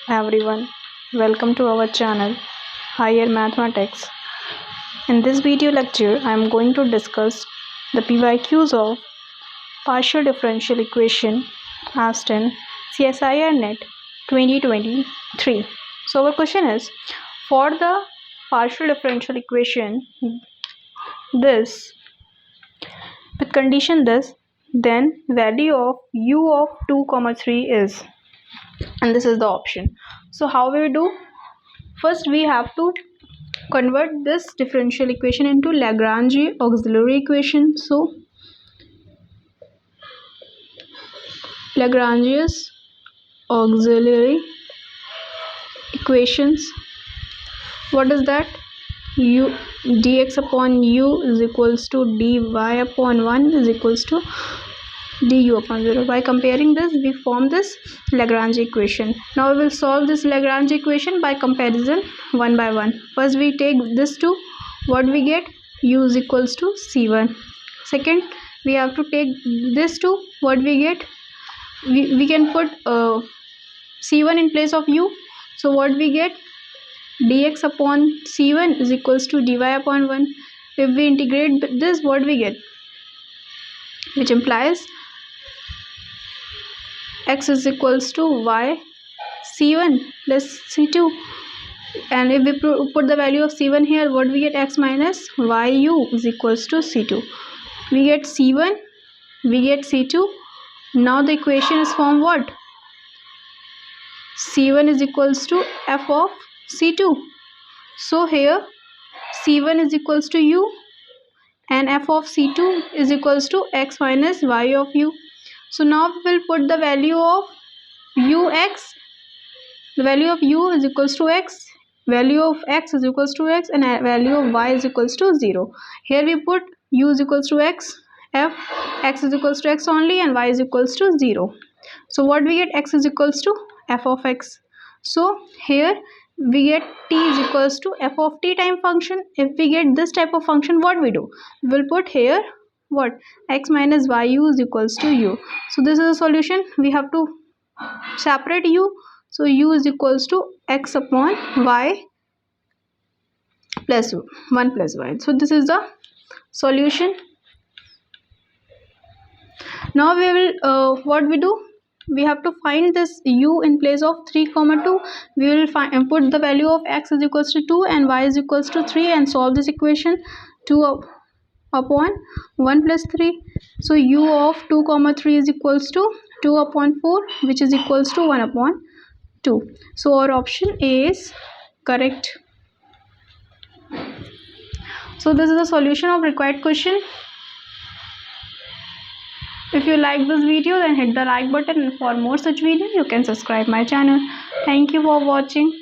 everyone, welcome to our channel Higher Mathematics. In this video lecture, I am going to discuss the PYQs of partial differential equation asked in CSIRNet 2023. So our question is, for the partial differential equation this with condition this, then value of u of 2, 3 is, and this is the option. So how we do? First we have to convert this differential equation into Lagrange auxiliary equation. So Lagrange's auxiliary equations, what is that? U dx upon u is equals to dy upon 1 is equals to du upon 0. By comparing this, we form this Lagrange equation. Now we will solve this Lagrange equation by comparison one by one. First we take this to, what we get? U is equals to c1. Second, we have to take this to, what we get? We can put c1 in place of u. So what we get? Dx upon c1 is equals to dy upon 1. If we integrate this, what we get? Which implies x is equals to y c1 plus c2, and if we put the value of c1 here, what we get? X minus yu is equals to c2. We get c1, we get c2. Now the equation is formed what? c1 is equals to f of c2. So here c1 is equals to u and f of c2 is equals to x minus y of u. So now we will put the value of ux. The value of u is equals to x, value of x is equals to x, and value of y is equals to 0. Here we put u is equals to x, x is equals to x only, and y is equals to 0. So what we get? X is equals to f of x. So here we get t is equals to f of t time function. If we get this type of function, what we do? We will put here what? X minus yu is equals to u. So this is a solution. We have to separate u. So u is equals to x upon y plus 1 plus y. So this is the solution. Now we will what we do? We have to find this u in place of 3, 2. We will put the value of x is equals to 2 and y is equals to 3 and solve this equation. 2 upon 1 plus 3. So u of 2, 3 is equals to 2 upon 4, which is equals to 1 upon 2. So our option A is correct. So this is the solution of required question. If you like this video, then hit the like button, and for more such videos you can subscribe my channel. Thank you for watching.